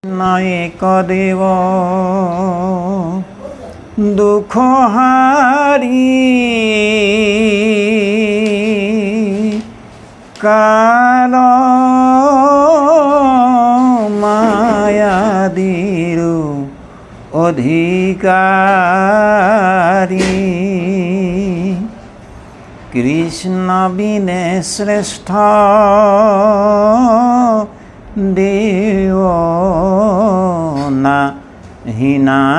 নায়ক দেৱ দুখ হাৰি কাল মায়া দিৰো অধিকাৰী কৃষ্ণ বিনে শ্ৰেষ্ঠ দেৱ না হিনাহিয়াৰ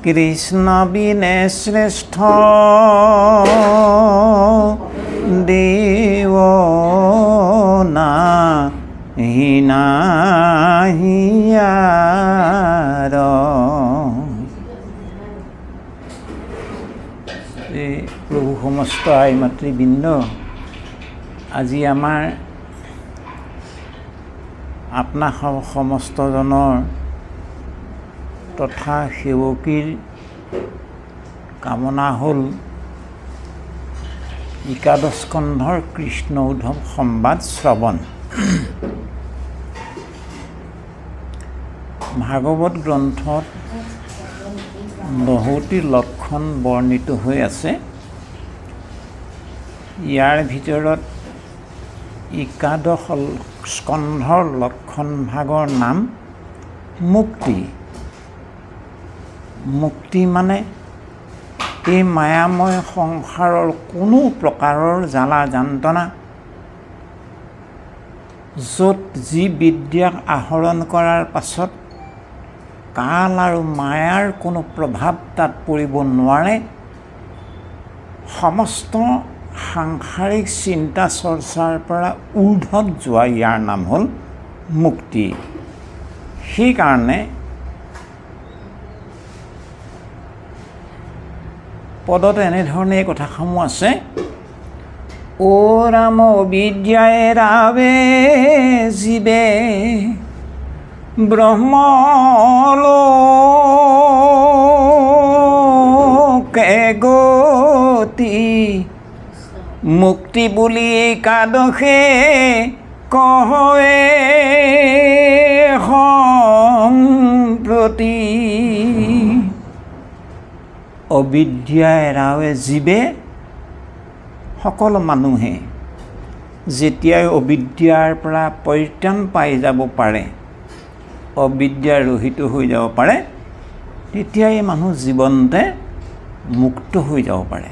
কৃষ্ণ বিনে শ্ৰেষ্ঠ দেৱ না হিনাহিয়াৰ প্ৰভু সমস্ত আই মাতৃবৃন্দ, আজি আমাৰ আপনা সমস্তজনৰ তথা সেৱকীৰ কামনা হ'ল একাদশ স্কন্ধৰ কৃষ্ণ উদ্ধৱ সংবাদ শ্ৰৱণ। ভাগৱত গ্ৰন্থত বহুটি লক্ষণ বৰ্ণিত হৈ আছে। ইয়াৰ ভিতৰত একাদশ স্কন্ধৰ লক্ষণ ভাগৰ নাম মুক্তি। মুক্তি মানে এই মায়াময় সংসাৰৰ কোনো প্ৰকাৰৰ জ্বালা যন্ত্ৰণা, য'ত যি বিদ্যাক আহৰণ কৰাৰ পাছত কাল আৰু মায়াৰ কোনো প্ৰভাৱ তাত পৰিব নোৱাৰে, সমস্ত সাংসাৰিক চিন্তা চৰ্চাৰ পৰা ঊৰ্ধত যোৱা ইয়াৰ নাম হ'ল মুক্তি। সেইকাৰণে পদত এনেধৰণে এই কথাসমূহ আছে। অ ৰাম বিদ্যায়ে ৰাৱে জীৱে ব্ৰহ্মলোকে গতি মুক্তি বুলি একাদশে কহে সম্প্ৰতি। অবিদ্যা এৰাৱে জীৱে, সকলো মানুহে যেতিয়াই অবিদ্যাৰ পৰা পৰিত্ৰাণ পাই যাব পাৰে, অবিদ্যা ৰহিত হৈ যাব পাৰে, তেতিয়াই মানুহ জীৱনতে মুক্ত হৈ যাব পাৰে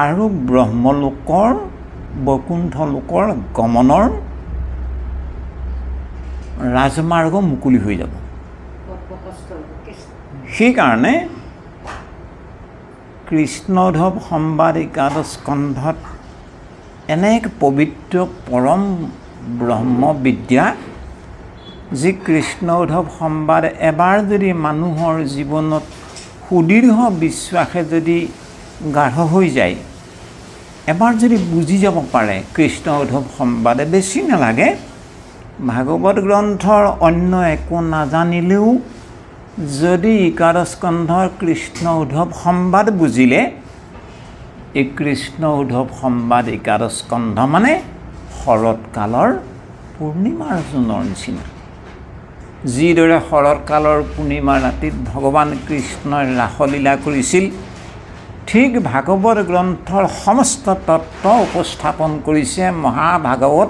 আৰু ব্ৰহ্মলোকৰ বৈকুণ্ঠ লোকৰ গমনৰ ৰাজমাৰ্গ মুকলি হৈ যাব। সেইকাৰণে কৃষ্ণ উদ্ধৱ সংবাদ একাদশ স্কন্ধত এনে এক পবিত্ৰ পৰম ব্ৰহ্মবিদ্যা, যি কৃষ্ণ উদ্ধৱ সংবাদ এবাৰ যদি মানুহৰ জীৱনত সুদীৰ্ঘ বিশ্বাসে যদি গাঢ় হৈ যায়, এবাৰ যদি বুজি যাব পাৰে কৃষ্ণ উদ্ধৱ সংবাদে, বেছি নালাগে ভাগৱত গ্ৰন্থৰ অন্য একো নাজানিলেও যদি একাদশ স্কন্ধৰ কৃষ্ণ উদ্ধৱ সংবাদ বুজিলে, এই কৃষ্ণ উদ্ধৱ সংবাদ একাদশ স্কন্ধ মানে শৰৎকালৰ পূৰ্ণিমাৰ জোনৰ নিচিনা। যিদৰে শৰৎকালৰ পূৰ্ণিমাৰ ৰাতিত ভগৱান কৃষ্ণই ৰাসলীলা কৰিছিল, ঠিক ভাগৱত গ্ৰন্থৰ সমস্ত তত্ত্ব উপস্থাপন কৰিছে মহাভাগৱত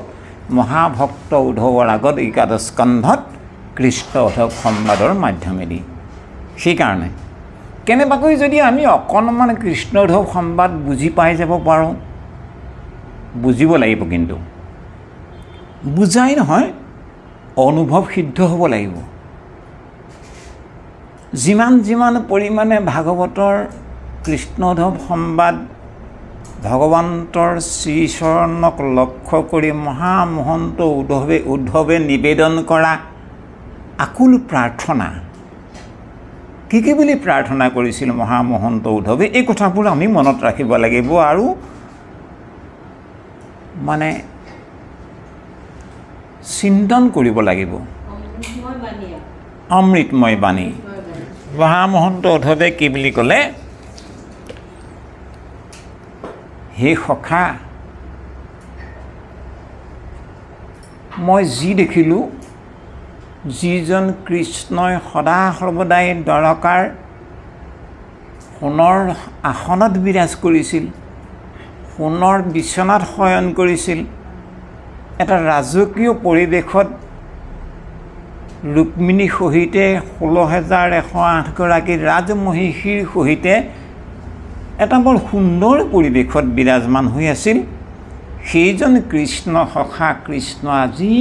মহাভক্ত উদ্ধৱৰ আগত একাদশ স্কন্ধত কৃষ্ণ উদ্ধৱ সংবাদৰ মাধ্যমেদি। সেইকাৰণে কেনেবাকৈ যদি আমি অকণমান কৃষ্ণ উদ্ধৱ সংবাদ বুজি পাই যাব পাৰোঁ, বুজিব লাগিব, কিন্তু বুজাই নহয়, অনুভৱ সিদ্ধ হ'ব লাগিব। যিমান পৰিমাণে ভাগৱতৰ কৃষ্ণ উদ্ধৱ সংবাদ ভগৱন্তৰ শ্ৰীচৰণক লক্ষ্য কৰি মহামহন্ত উদ্ধৱে নিবেদন কৰা আকুল প্ৰাৰ্থনা, কি বুলি প্ৰাৰ্থনা কৰিছিল মহামহন্ত উদ্ধৱে, এই কথাবোৰ আমি মনত ৰাখিব লাগিব আৰু মানে চিন্তন কৰিব লাগিব। অমৃতময় বাণী। মহামহন্ত উদ্ধৱে কি বুলি ক'লে, হে সখা মই যি দেখিলোঁ, যিজন কৃষ্ণই সদা সৰ্বদাই দ্বাৰকাৰ সোণৰ আসনত বিৰাজ কৰিছিল, সোণৰ বিচনাত শয়ন কৰিছিল, এটা ৰাজকীয় পৰিৱেশত ৰুক্মিণীৰ সহিতে 16,108 ৰাজমহিষীৰ সহিতে এটা বৰ সুন্দৰ পৰিৱেশত বিৰাজমান হৈ আছিল। সেইজন কৃষ্ণ সখা কৃষ্ণ আজি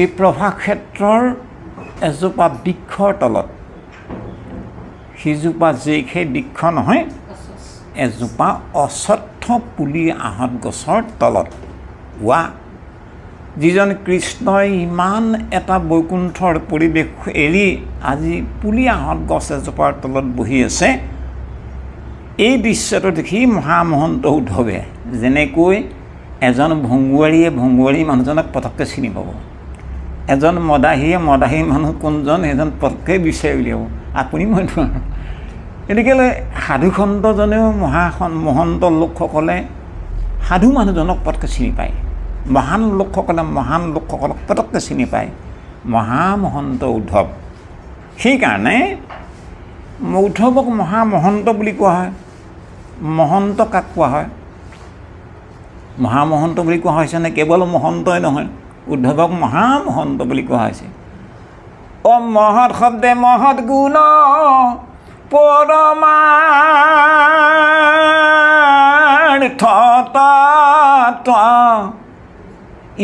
এই প্ৰভাক্ষেত্ৰৰ এজোপা বৃক্ষৰ তলত, সিজোপা সেই বৃক্ষ নহয়, এজোপা অশ্বত্থ পুলি আহঁত গছৰ তলত হোৱা, যিজন কৃষ্ণই ইমান এটা বৈকুণ্ঠৰ পৰিৱেশ এৰি আজি পুলি আহঁত গছ এজোপাৰ তলত বহি আছে। এই দৃশ্যটো দেখি মহামহন্ত উদ্ধৱে যেনেকৈ এজন ভংগুৱাৰী মানুহজনক পটককৈ চিনি পাব, এজন মদাহী মানুহ কোনজন সেইজন পটককৈ বিচাৰি উলিয়াব, আপুনি মই নোৱাৰোঁ। গতিকে সাধুসন্তজনেও মহন্ত লোকসকলে সাধু মানুহজনক পটককৈ চিনি পায়, মহান লোকসকলক পটককৈ চিনি পায়, মহামহন্ত উদ্ধৱ। সেইকাৰণে উদ্ধৱক মহামহন্ত বুলি কোৱা হয়। মহন্ত কাক কোৱা হয়? মহামহন্ত বুলি কোৱা হৈছেনে কেৱল মহন্তই নহয়, উদ্ধৱক মহামহন্ত বুলি কোৱা হৈছে। মহৎ শব্দে মহৎ গুণ পৰমাৰ্থ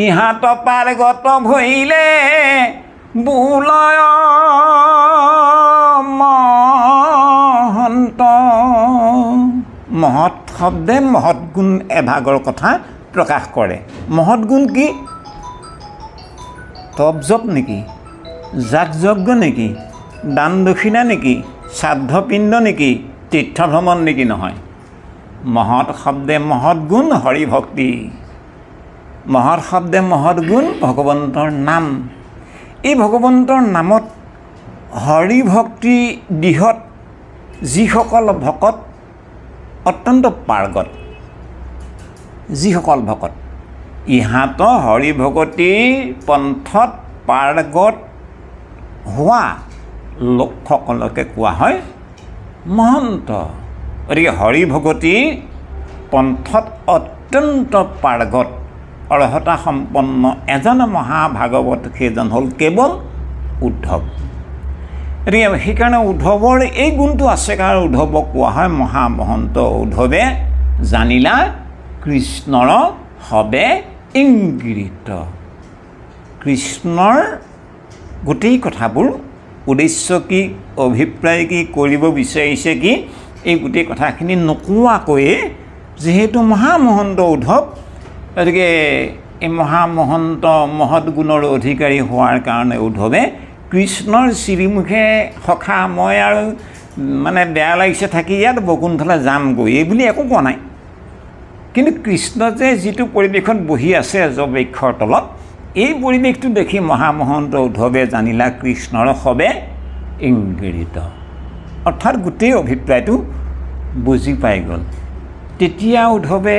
ইহাত পাৰগত ভৈলে বোলয় মহন্ত। মহৎ শব্দে মহৎ গুণ এভাগৰ কথা প্ৰকাশ কৰে। মহৎ গুণ কি? তপ জপ নেকি? যাগ যজ্ঞ নেকি? দান দক্ষিণা নেকি? শ্ৰাদ্ধপিণ্ড নেকি? তীৰ্থভ্ৰমণ নেকি? নহয়। মহৎ শব্দে মহৎ গুণ হৰিভক্তি। মহৎ শব্দে মহৎ গুণ ভগৱন্তৰ নাম। এই ভগৱন্তৰ নামত হৰিভক্তি দিশত যিসকল ভকত অত্যন্ত পাৰ্গত, যিসকল ভকত ইহঁত হৰিভকতিৰ পন্থত পাৰ্গত হোৱা লোকসকলকে কোৱা হয় মহন্ত। গতিকে হৰিভকতিৰ পন্থত অত্যন্ত পাৰ্গত অৰ্হতা সম্পন্ন এজন মহাভাগৱত সেইজন হ'ল কেৱল উদ্ধৱ। গতিকে সেইকাৰণে উদ্ধৱৰ এই গুণটো আছে কাৰণ উদ্ধৱক কোৱা হয় মহামহন্ত। উদ্ধৱে জানিলা কৃষ্ণৰ হবে ইংগিত। কৃষ্ণৰ গোটেই কথাবোৰ উদ্দেশ্য কি, অভিপ্ৰায় কি, কৰিব বিচাৰিছে কি, এই গোটেই কথাখিনি নোকোৱাকৈয়ে যিহেতু মহামহন্ত উদ্ধৱ, গতিকে এই মহামহন্ত মহৎ গুণৰ অধিকাৰী হোৱাৰ কাৰণে উদ্ধৱে কৃষ্ণৰ শ্ৰীমুখে সখা মই আৰু বেয়া লাগিছে থাকি ইয়াত বৈকুণ্ঠলৈ যামগৈ এই বুলি একো কোৱা নাই। কিন্তু কৃষ্ণ যে যিটো পৰিৱেশত বহি আছে বৃক্ষৰ তলত, এই পৰিৱেশটো দেখি মহামহন্ত উদ্ধৱে জানিলা কৃষ্ণৰ হবে ইংগিত, অৰ্থাৎ গোটেই অভিপ্ৰায়টো বুজি পাই গ'ল। তেতিয়া উদ্ধৱে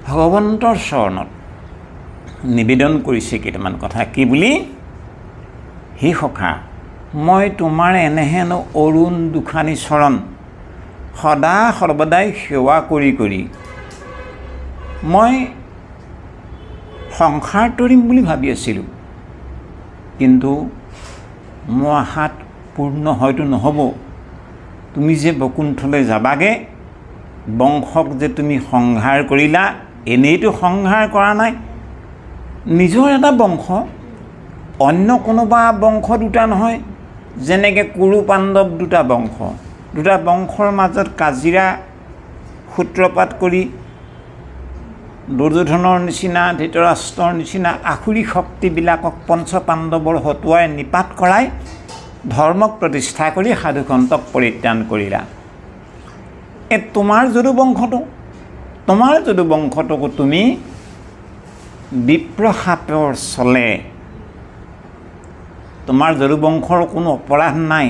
ভগৱন্তৰ চৰণত নিবেদন কৰিছে কেইটামান কথা। কি বুলি? হে সখা, মই তোমাৰ এনেহেন অৰুণ দুখানী চৰণ সদা সৰ্বদাই সেৱা কৰি কৰি মই সংসাৰ তৰিম বুলি ভাবি আছিলোঁ, কিন্তু মোৰ আশাত পূৰ্ণ হয়তো নহ'ব। তুমি যে বৈকুণ্ঠলৈ যাবাগে, বংশক যে তুমি সংহাৰ কৰিলা, এনেইতো সংহাৰ কৰা নাই, নিজৰ এটা বংশ, অন্য কোনোবা বংশ দুটা নহয়। যেনেকৈ কুৰু পাণ্ডৱ দুটা বংশ, দুটা বংশৰ মাজত কাজিৰা সূত্ৰপাত কৰি দুৰ্যোধনৰ নিচিনা ধৃতৰাষ্ট্ৰৰ নিচিনা আসুৰী শক্তিবিলাকক পঞ্চপাণ্ডৱৰ হতুৱাই নিপাত কৰাই ধৰ্মক প্ৰতিষ্ঠা কৰি সাধুসন্তক পৰিত্ৰাণ কৰিলা। তোমাৰ যদু বংশটোকো তুমি বিপ্ৰসাপৰ চলে, তোমাৰ যদু বংশৰ কোনো অপৰাধ নাই,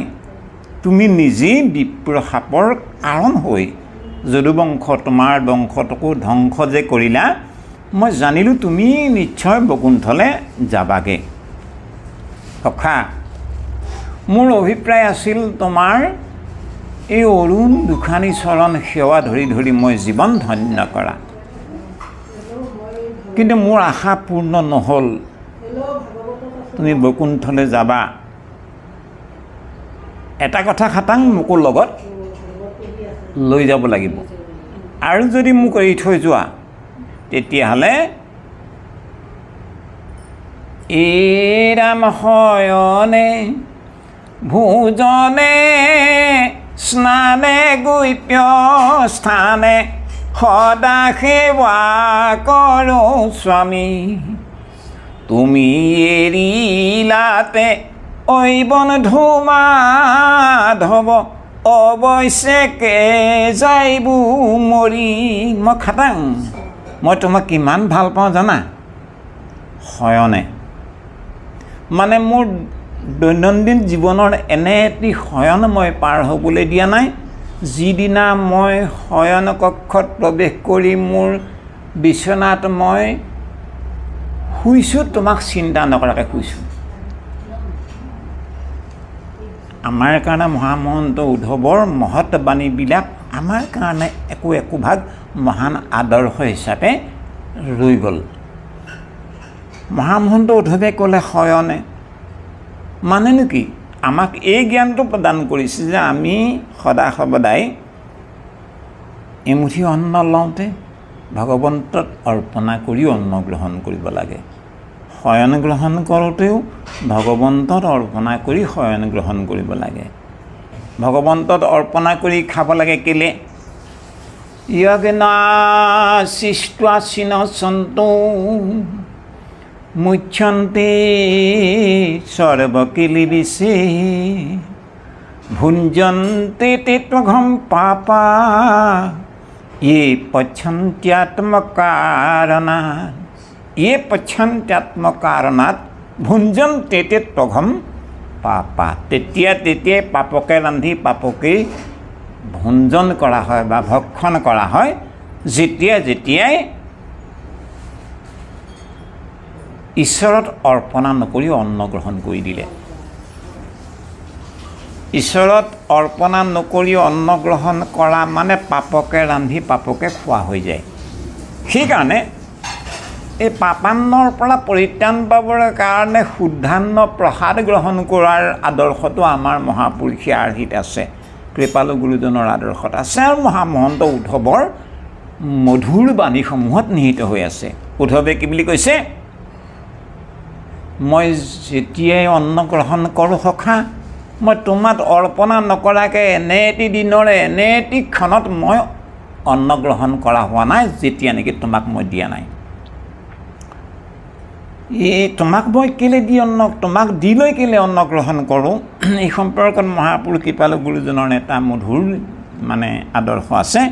তুমি নিজেই বিপ্ৰসাপৰ কাৰণ হৈ যদুবংশ তোমাৰ বংশটোকো ধ্বংস যে কৰিলা, মই জানিলোঁ তুমি নিশ্চয় বৈকুণ্ঠলৈ যাবাগৈ। সখা, মোৰ অভিপ্ৰায় আছিল তোমাৰ এই অৰুণ দুখানী চৰণ সেৱা ধৰি ধৰি মই জীৱন ধন্য কৰা, কিন্তু মোৰ আশা পূৰ্ণ নহ'ল। তুমি বৈকুণ্ঠলৈ যাবা, এটা কথা খাটাং মোকো লগত লৈ যাব লাগিব, আৰু যদি মোক এৰি থৈ যোৱা তেতিয়াহ'লে এৰাম শয়নে ভোজনে স্নানে গৈপ্য স্থানে সদা সেৱা কৰোঁ স্বামী। তুমি এৰিলাতে ঐ বন্ধু মাধৱ অৱশ্যেকে যাইব মৰি। মই খাটাং, মই তোমাক কিমান ভাল পাওঁ জানা? শয়নে মানে মোৰ দৈনন্দিন জীৱনৰ এনে এটি শয়ন মই পাৰ হ'বলৈ দিয়া নাই, যিদিনা মই শয়ন কক্ষত প্ৰৱেশ কৰি মোৰ বিচনাত মই শুইছোঁ, তোমাক চিন্তা নকৰাকৈ শুইছোঁ। আমাৰ কাৰণে মহামহন্ত উদ্ধৱৰ মহৎ বাণীবিলাক আমাৰ কাৰণে একো ভাগ মহান আদৰ্শ হিচাপে ৰৈ গ'ল। মহামহন্ত উদ্ধৱে ক'লে শয়নে মানেনো কি? আমাক এই জ্ঞানটো প্ৰদান কৰিছে যে আমি সদা সৰ্বদাই এমুঠি অন্ন লওঁতে ভগৱন্তত অৰ্পণা কৰি অন্ন গ্ৰহণ কৰিব লাগে। শয়ন গ্ৰহণ কৰোঁতেও ভগৱন্তত অৰ্পণা কৰি শয়ন গ্ৰহণ কৰিব লাগে। ভগৱন্তত অৰ্পণা কৰি খাব লাগে কেলে? য়জ্ঞাশিষ্টাসীন সন্তু মুচ্যন্তে সৰ্বকিলিবিষে ভুঞ্জন্তে তেত্বঘম পাপা ये पच्छन्त्यात्मकारणात् ये पच्छन्त्यात्मकारणात् भुञ्जन्ते तेत्वघम पापा। तेতিয়াই পাপকে ৰান্ধি পাপকে ভঞ্জন কৰা হয় বা ভক্ষণ কৰা হয় যেতিয়াই ঈশ্বৰত অৰ্পণা নকৰি অন্ন গ্ৰহণ কৰি দিলে। ঈশ্বৰত অৰ্পণা নকৰি অন্ন গ্ৰহণ কৰা মানে পাপকে ৰান্ধি পাপকে খোৱা হৈ যায়। সেইকাৰণে এই পাপান্নৰ পৰা পৰিত্ৰাণ পাবৰ কাৰণে শুদ্ধান্ন প্ৰসাদ গ্ৰহণ কৰাৰ আদৰ্শটো আমাৰ মহাপুৰুষে আৰ্হিত আছে, কৃপালু গুৰুজনৰ আদৰ্শত আছে, আৰু মহামহন্ত উদ্ধৱৰ মধুৰ বাণীসমূহত নিহিত হৈ আছে। উদ্ধৱে কি বুলি কৈছে? মই যেতিয়াই অন্ন গ্ৰহণ কৰোঁ সখা, মই তোমাক অৰ্পণা নকৰাকৈ এনে এটি দিনৰে এনে এটি ক্ষণত মই অন্ন গ্ৰহণ কৰা হোৱা নাই যেতিয়া নেকি তোমাক মই দিয়া নাই। এই তোমাক মই কেলৈ তোমাক দি লৈ কেলৈ অন্ন গ্ৰহণ কৰোঁ, এই সম্পৰ্কত মহাপুৰুষ কৃপালু গুৰুজনৰ এটা মধুৰ মানে আদৰ্শ আছে।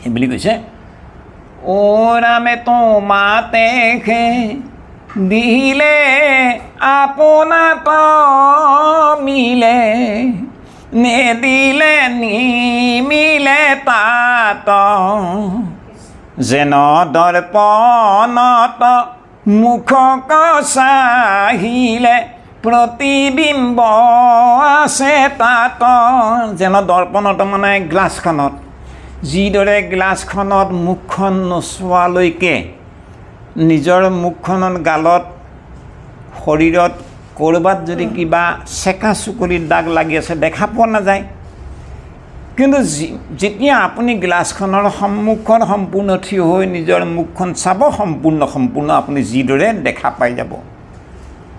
এই বুলি কৈছে, অ ৰামে তোমাতে দিলে আপোনাত মিলে নেদিলে নিমিলে তাত যেন দৰ্পণত মুখক চাহিলে প্ৰতিবিম্ব আছে তাত। যেন দৰ্পণত মানে গ্লাছখনত, যিদৰে গ্লাছখনত মুখখন নোচোৱালৈকে নিজৰ মুখখনত গালত শৰীৰত ক'ৰবাত যদি কিবা চেকা চুকলিৰ দাগ লাগি আছে দেখা পোৱা নাযায়, কিন্তু যেতিয়া আপুনি গ্লাছখনৰ সন্মুখত সম্পূৰ্ণ থিয় হৈ নিজৰ মুখখন চাব, সম্পূৰ্ণ আপুনি যিদৰে দেখা পাই যাব।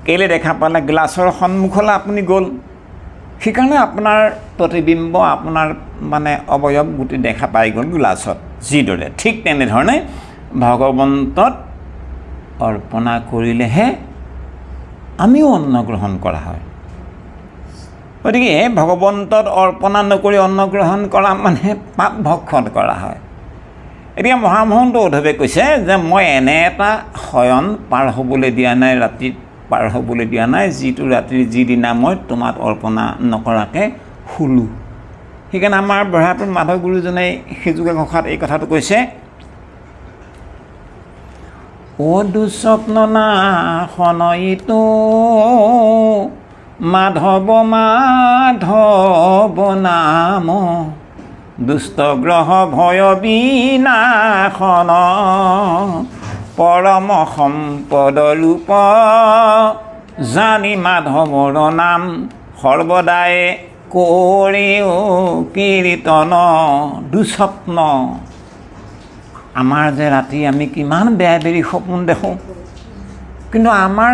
কেলৈ দেখা পালে? গ্লাছৰ সন্মুখলৈ আপুনি গ'ল, সেইকাৰণে আপোনাৰ প্ৰতিবিম্ব আপোনাৰ মানে অৱয়ব গোটেই দেখা পাই গ'ল গ্লাছত যিদৰে। ঠিক তেনেধৰণে ভগৱন্তত অৰ্পণা কৰিলেহে আমিও অন্ন গ্ৰহণ কৰা হয়। গতিকে ভগৱন্তত অৰ্পণা নকৰি অন্ন গ্ৰহণ কৰা মানে পাপ ভক্ষণ কৰা হয়। এতিয়া মহামহন্ত উদ্ধৱে কৈছে যে মই এনে এটা শয়ন পাৰ হ'বলৈ দিয়া নাই, ৰাতি পাৰ হ'বলৈ দিয়া নাই, যিটো ৰাতিৰ যিদিনা মই তোমাক অৰ্পণা নকৰাকৈ শুলোঁ। সেইকাৰণে আমাৰ বুঢ়াপুৰ মাধৱ গুৰুজনে সিজুকে ঘোষাত এই কথাটো কৈছে, ও দুস্বপ্ন নাশন ইটো মাধৱ মাধৱ নাম দুষ্ট গ্ৰহ ভয় বিনাশন পৰম সম্পদ ৰূপ জানি মাধৱৰ নাম সৰ্বদাই কৰিও কীৰ্তন। দুস্বপ্ন, আমাৰ যে ৰাতি আমি কিমান বেয়া বেৰি সপোন দেখোঁ, কিন্তু আমাৰ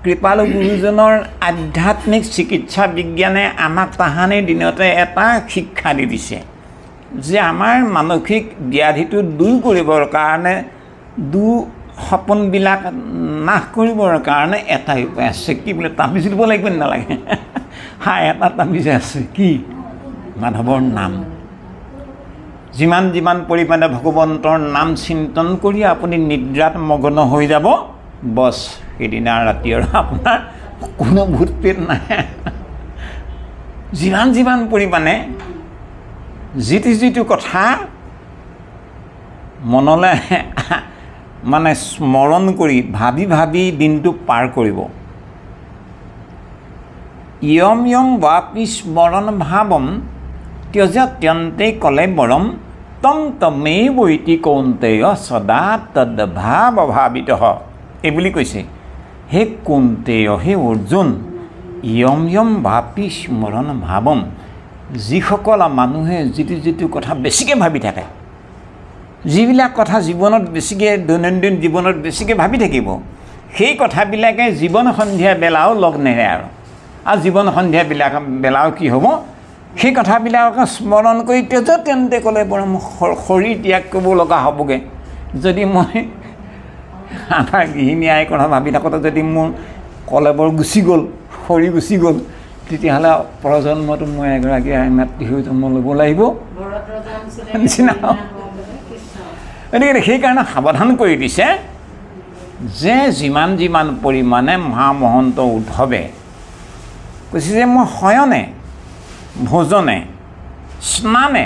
কৃপালু গুৰুজনৰ আধ্যাত্মিক চিকিৎসা বিজ্ঞানে আমাক তাহানি দিনতে এটা শিক্ষা দি দিছে যে আমাৰ মানসিক ব্যাধিটো দূৰ কৰিবৰ কাৰণে সপোনবিলাক নাশ কৰিবৰ কাৰণে এটা উপায় আছে। কি বোলে তাবিজ দিব লাগিব নালাগে? এটা তাবিজ আছে। কি? মাধৱৰ নাম। যিমান যিমান পৰিমাণে ভগৱন্তৰ নাম চিন্তন কৰি আপুনি নিদ্ৰাত মগ্ন হৈ যাব, বছ সেইদিনা ৰাতি আৰু আপোনাৰ কোনো ভূত পেট নাহে। যিমান যিমান পৰিমাণে যিটো কথা মনলৈ মানে স্মৰণ কৰি ভাবি ভাবি দিনটো পাৰ কৰিব। ইয়ম ইয়ম বাপি স্মৰণ ভাৱম ত্যজত্যন্তে কলে বৰম তম তমে বৈতি কৌন্তেয় সদা তদ্ভাৱ ভাবিত। এইবুলি কৈছে, হে কৌন্তেয়, হে অৰ্জুন, ইয়ম ইয়ম বাপি স্মৰণ ভাৱম, যিসকল মানুহে যিটো কথা বেছিকৈ ভাবি থাকে, যিবিলাক কথা জীৱনত বেছিকৈ দৈনন্দিন জীৱনত বেছিকৈ ভাবি থাকিব, সেই কথাবিলাকে জীৱন সন্ধিয়া বেলাও লগ নেৰে আৰু জীৱন সন্ধিয়া বেলাও কি হ'ব, সেই কথাবিলাকক স্মৰণ কৰি তেন্তে ক'লে বৰ শৰীৰ ত্যাগ কৰিব লগা হ'বগৈ। যদি মই আমাৰ গৃহিণী আইৰ কথা ভাবি থাকোঁতে যদি মোৰ কলেবৰ গুচি গ'ল, শৰীৰ গুচি গ'ল, তেতিয়াহ'লে প্ৰজন্মটো মই এগৰাকী আই মাতৃ হৈ জন্ম ল'ব লাগিব নিচিনা। গতিকে সেইকাৰণে সাৱধান কৰি দিছে যে যিমান যিমান পৰিমাণে মহামহন্ত উদ্ধৱে কৈছে যে মই শয়নে ভোজনে স্নানে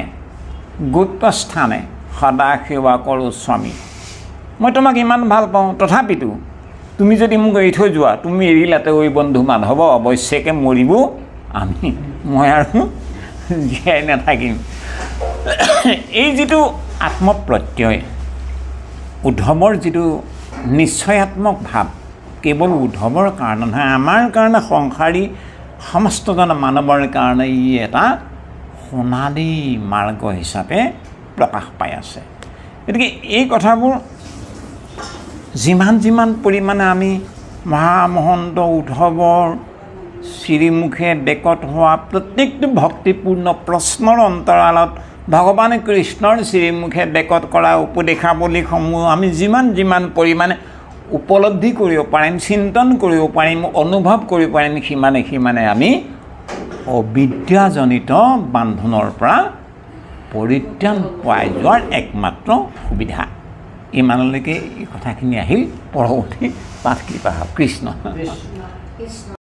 গুপ্তস্থানে সদা সেৱা কৰোঁ স্বামী। মই তোমাক ইমান ভাল পাওঁ, তথাপিতো তুমি যদি মোক এৰি থৈ যোৱা, তুমি এৰিলাতে ঐ বন্ধু মাধৱ, অৱশ্যেকে মৰিব মই আৰু জীয়াই নাথাকিম। এই যিটো আত্মপ্ৰত্যয়, উদ্ধৱৰ যিটো নিশ্চয়াত্মক ভাৱ, কেৱল উদ্ধৱৰ কাৰণে নহয়, আমাৰ কাৰণে সংসাৰী সমস্তজন মানৱৰ কাৰণে ই এটা সোণালী মাৰ্গ হিচাপে প্ৰকাশ পাই আছে। গতিকে এই কথাবোৰ যিমান যিমান পৰিমাণে আমি মহামহন্ত উদ্ধৱৰ শ্ৰীমুখে বেকত হোৱা প্ৰত্যেকটো ভক্তিপূৰ্ণ প্ৰশ্নৰ অন্তৰালত ভগৱান কৃষ্ণৰ শ্ৰীমুখে বেকত কৰা উপদেশাৱলীসমূহ আমি যিমান যিমান পৰিমাণে উপলব্ধি কৰিব পাৰিম, চিন্তন কৰিব পাৰিম, অনুভৱ কৰিব পাৰিম, সিমানে আমি অবিদ্যাজনিত বান্ধোনৰ পৰা পৰিত্ৰাণ পাই যোৱাৰ একমাত্ৰ সুবিধা। ইমানলৈকে এই কথাখিনি আহিল। পৰৱৰ্তী পাঠ কৃপা কৃষ্ণ।